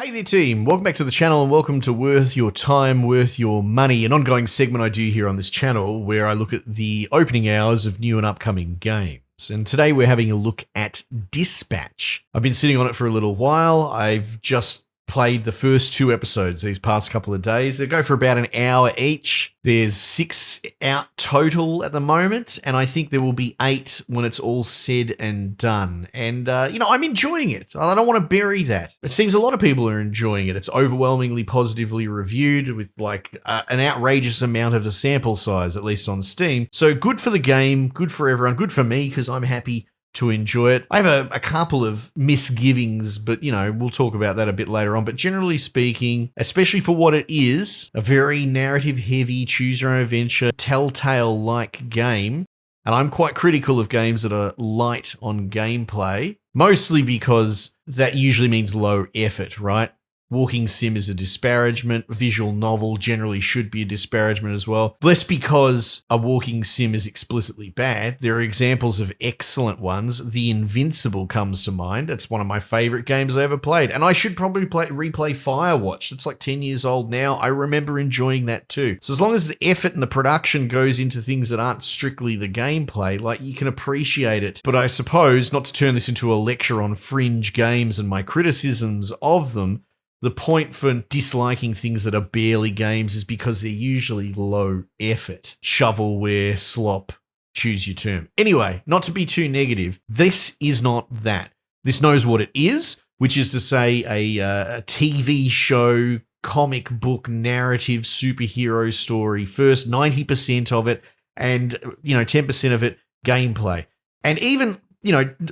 Hey there team, welcome back to the channel and welcome to Worth Your Time, Worth Your Money, an ongoing segment I do here on this channel where I look at the opening hours of new and upcoming games. And today we're having a look at Dispatch. I've been sitting on it for a little while. I've just played the first 2 episodes these past couple of days. They go for about an hour each. There's 6 out total at the moment, and I think there will be 8 when it's all said and done. And, I'm enjoying it. I don't want to bury that. It seems a lot of people are enjoying it. It's overwhelmingly positively reviewed with an outrageous amount of the sample size, at least on Steam. So good for the game, good for everyone, good for me because I'm happy to enjoy it. I have a couple of misgivings, but we'll talk about that a bit later on. But generally speaking, especially for what it is, a very narrative heavy, choose your own adventure, telltale-like game. And I'm quite critical of games that are light on gameplay, mostly because that usually means low effort, right? Walking sim is a disparagement. Visual novel generally should be a disparagement as well. Less because a walking sim is explicitly bad. There are examples of excellent ones. The Invincible comes to mind. It's one of my favorite games I ever played. And I should probably replay Firewatch. It's like 10 years old now. I remember enjoying that too. So as long as the effort and the production goes into things that aren't strictly the gameplay, you can appreciate it. But I suppose, not to turn this into a lecture on fringe games and my criticisms of them, the point for disliking things that are barely games is because they're usually low effort. Shovelware, slop, choose your term. Anyway, not to be too negative, this is not that. This knows what it is, which is to say a TV show, comic book, narrative, superhero story. First 90% of it and, 10% of it gameplay. And even,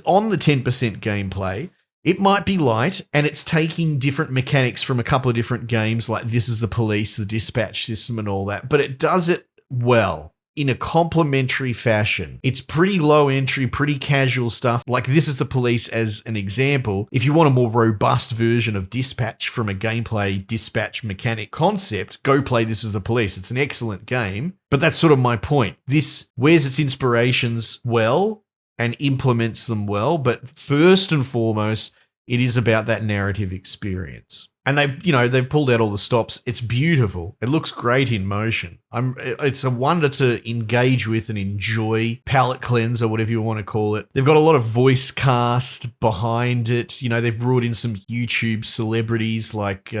on the 10% gameplay, it might be light, and it's taking different mechanics from a couple of different games, like This Is the Police, the dispatch system and all that, but it does it well, in a complementary fashion. It's pretty low entry, pretty casual stuff, like This Is the Police as an example. If you want a more robust version of Dispatch from a gameplay dispatch mechanic concept, go play This Is the Police. It's an excellent game, but that's sort of my point. This wears its inspirations well, and implements them well, but first and foremost, it is about that narrative experience. And they've pulled out all the stops. It's beautiful. It looks great in motion. It's a wonder to engage with and enjoy. Palette cleanser, whatever you want to call it. They've got a lot of voice cast behind it. They've brought in some YouTube celebrities like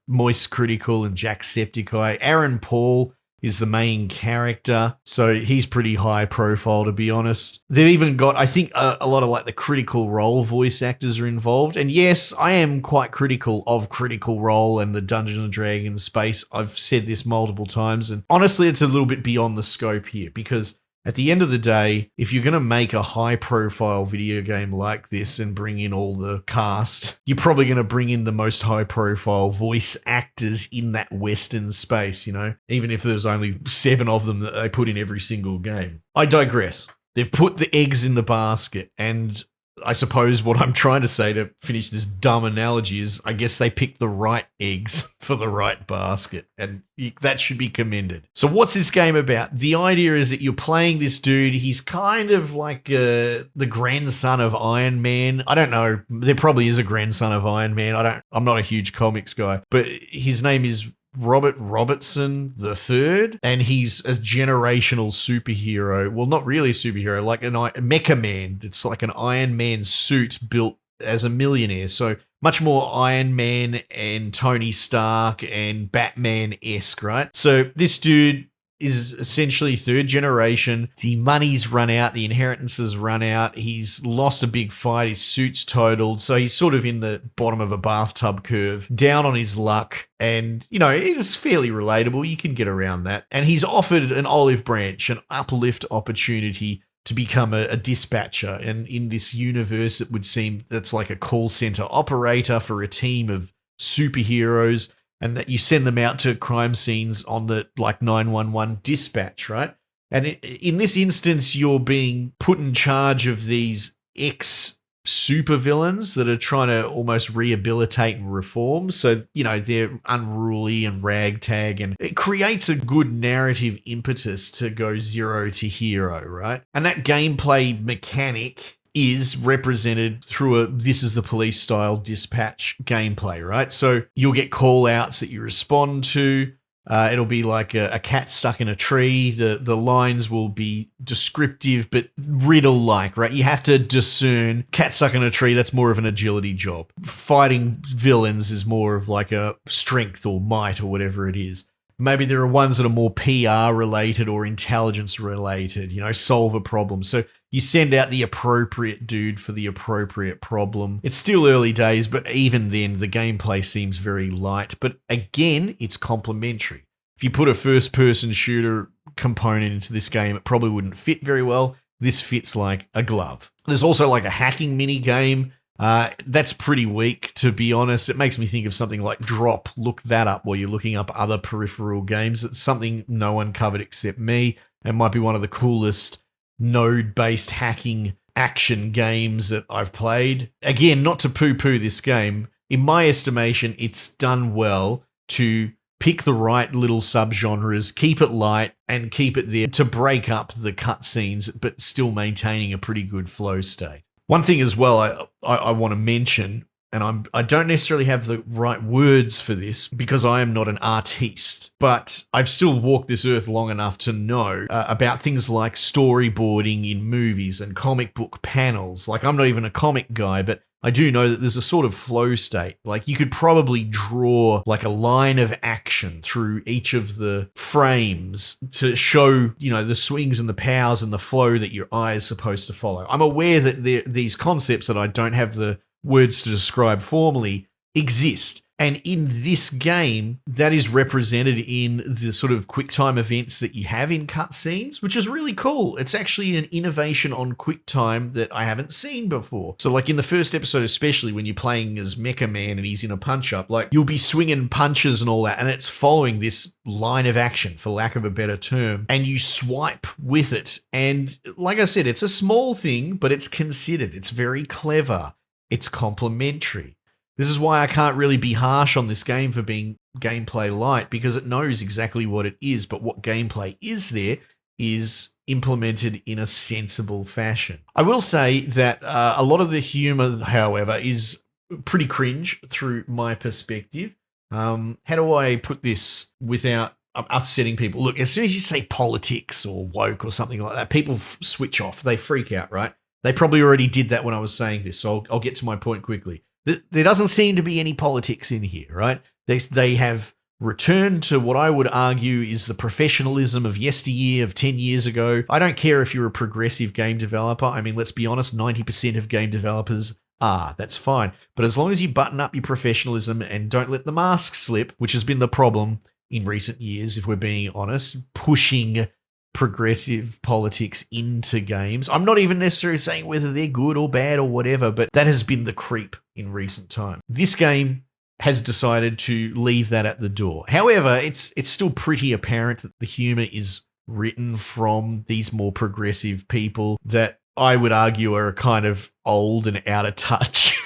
Moist Critical and Jacksepticeye. Aaron Paul is the main character, so he's pretty high profile, to be honest. They've even got, I think, a lot of the Critical Role voice actors are involved. And yes, I am quite critical of Critical Role and the Dungeons & Dragons space. I've said this multiple times, and honestly, it's a little bit beyond the scope here, because at the end of the day, if you're going to make a high-profile video game like this and bring in all the cast, you're probably going to bring in the most high-profile voice actors in that Western space, even if there's only 7 of them that they put in every single game. I digress. They've put the eggs in the basket, and I suppose what I'm trying to say to finish this dumb analogy is I guess they picked the right eggs for the right basket, and that should be commended. So what's this game about? The idea is that you're playing this dude. He's kind of like the grandson of Iron Man. I don't know. There probably is a grandson of Iron Man. I'm not a huge comics guy, but his name is Robert Robertson III, and he's a generational superhero. Well, not really a superhero, like a Mecha Man. It's like an Iron Man suit built as a millionaire. So much more Iron Man and Tony Stark and Batman-esque, right? So this dude is essentially 3rd generation. The money's run out, the inheritances run out. He's lost a big fight, his suit's totaled, so he's sort of in the bottom of a bathtub curve, down on his luck, and, it's fairly relatable. You can get around that. And he's offered an olive branch, an uplift opportunity to become a dispatcher. And in this universe, it would seem that's like a call center operator for a team of superheroes, and that you send them out to crime scenes on the 911 dispatch, right? And in this instance, you're being put in charge of these ex-supervillains that are trying to almost rehabilitate and reform. So, they're unruly and ragtag, and it creates a good narrative impetus to go 0 to hero, right? And that gameplay mechanic is represented through a this is the police style dispatch gameplay, right? So you'll get call outs that you respond to. It'll be like a cat stuck in a tree. The lines will be descriptive but riddle-like, right? You have to discern cat stuck in a tree, that's more of an agility job. Fighting villains is more of like a strength or might or whatever it is. Maybe there are ones that are more PR related or intelligence related, solve a problem. So you send out the appropriate dude for the appropriate problem. It's still early days, but even then the gameplay seems very light. But again, it's complementary. If you put a first-person shooter component into this game, it probably wouldn't fit very well. This fits like a glove. There's also like a hacking mini game. That's pretty weak, to be honest. It makes me think of something like Drop. Look that up while you're looking up other peripheral games. It's something no one covered except me. It might be one of the coolest node-based hacking action games that I've played. Again, not to poo-poo this game. In my estimation, it's done well to pick the right little subgenres, keep it light, and keep it there to break up the cutscenes, but still maintaining a pretty good flow state. One thing as well I want to mention, and I don't necessarily have the right words for this because I am not an artiste, but I've still walked this earth long enough to know about things like storyboarding in movies and comic book panels. Like, I'm not even a comic guy, but I do know that there's a sort of flow state. Like, you could probably draw like a line of action through each of the frames to show, the swings and the powers and the flow that your eye is supposed to follow. I'm aware that these concepts that I don't have the words to describe formally exist. And in this game, that is represented in the sort of QuickTime events that you have in cutscenes, which is really cool. It's actually an innovation on QuickTime that I haven't seen before. So like in the first episode, especially when you're playing as Mecha Man and he's in a punch-up, like you'll be swinging punches and all that, and it's following this line of action, for lack of a better term, and you swipe with it. And like I said, it's a small thing, but it's considered. It's very clever. It's complementary. This is why I can't really be harsh on this game for being gameplay light, because it knows exactly what it is, but what gameplay is there is implemented in a sensible fashion. I will say that a lot of the humor, however, is pretty cringe through my perspective. How do I put this without upsetting people? Look, as soon as you say politics or woke or something like that, people switch off. They freak out, right? They probably already did that when I was saying this, so I'll get to my point quickly. There doesn't seem to be any politics in here, right? They have returned to what I would argue is the professionalism of yesteryear, of 10 years ago. I don't care if you're a progressive game developer. I mean, let's be honest, 90% of game developers are. That's fine. But as long as you button up your professionalism and don't let the mask slip, which has been the problem in recent years, if we're being honest, pushing progressive politics into games. I'm not even necessarily saying whether they're good or bad or whatever, but that has been the creep in recent time. This game has decided to leave that at the door. However, it's still pretty apparent that the humor is written from these more progressive people that I would argue are kind of old and out of touch.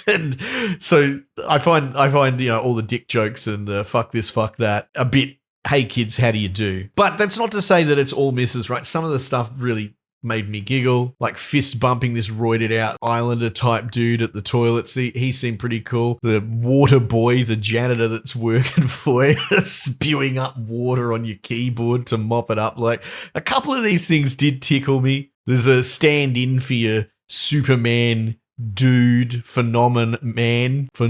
And so I find all the dick jokes and the fuck this, fuck that a bit, hey kids, how do you do? But that's not to say that it's all misses, right? Some of the stuff really made me giggle, like fist bumping this roided out Islander type dude at the toilets. He seemed pretty cool. The water boy, the janitor that's working for you, spewing up water on your keyboard to mop it up. Like, a couple of these things did tickle me. There's a stand-in for your Superman dude, phenomenon man. I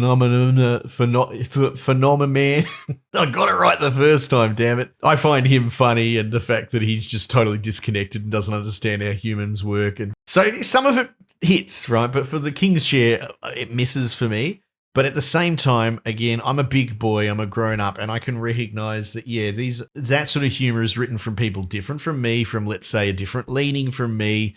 got it right the first time, damn it. I find him funny, and the fact that he's just totally disconnected and doesn't understand how humans work. And so some of it hits, right? But for the King's Share, it misses for me. But at the same time, again, I'm a big boy, I'm a grown up, and I can recognize that, yeah, that sort of humor is written from people different from me, from, let's say, a different leaning from me.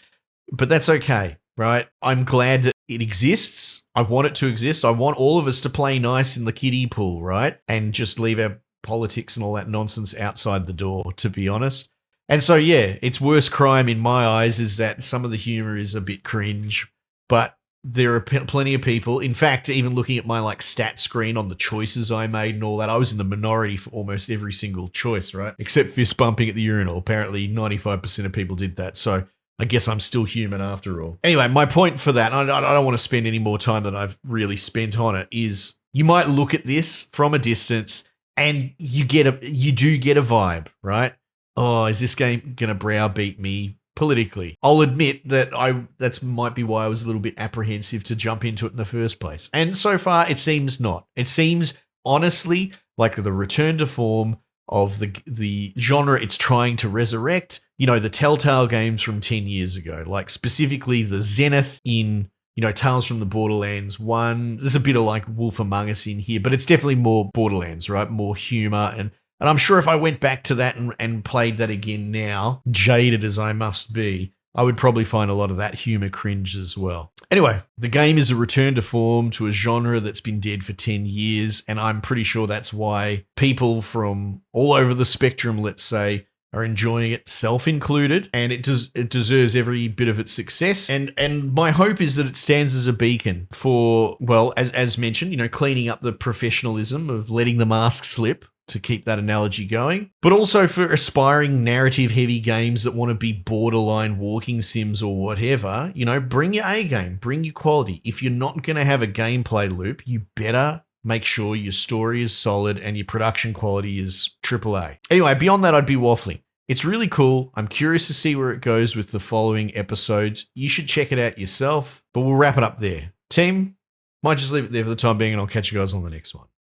But that's okay, right? I'm glad that it exists. I want it to exist. I want all of us to play nice in the kiddie pool, right? And just leave our politics and all that nonsense outside the door, to be honest. And so, yeah, its worst crime in my eyes is that some of the humor is a bit cringe, but there are plenty of people. In fact, even looking at my stat screen on the choices I made and all that, I was in the minority for almost every single choice, right? Except fist bumping at the urinal. Apparently 95% of people did that. So I guess I'm still human after all. Anyway, my point for that, and I don't want to spend any more time than I've really spent on it, is you might look at this from a distance and you do get a vibe, right? Oh, is this game going to browbeat me politically? I'll admit that that's might be why I was a little bit apprehensive to jump into it in the first place. And so far, it seems not. It seems, honestly, like the return to form of the genre it's trying to resurrect. You know, the Telltale games from 10 years ago, like specifically the Zenith in, you know, Tales from the Borderlands 1. There's a bit of like Wolf Among Us in here, but it's definitely more Borderlands, right? More humor. And I'm sure if I went back to that and played that again now, jaded as I must be, I would probably find a lot of that humor cringe as well. Anyway, the game is a return to form to a genre that's been dead for 10 years, and I'm pretty sure that's why people from all over the spectrum, let's say, are enjoying it, self-included, and it deserves every bit of its success. And my hope is that it stands as a beacon for, well, as mentioned, you know, cleaning up the professionalism of letting the mask slip, to keep that analogy going, but also for aspiring narrative-heavy games that want to be borderline walking sims or whatever. You know, bring your A game, bring your quality. If you're not going to have a gameplay loop, you better make sure your story is solid and your production quality is AAA. Anyway, beyond that, I'd be waffling. It's really cool. I'm curious to see where it goes with the following episodes. You should check it out yourself, but we'll wrap it up there. Team, might just leave it there for the time being, and I'll catch you guys on the next one.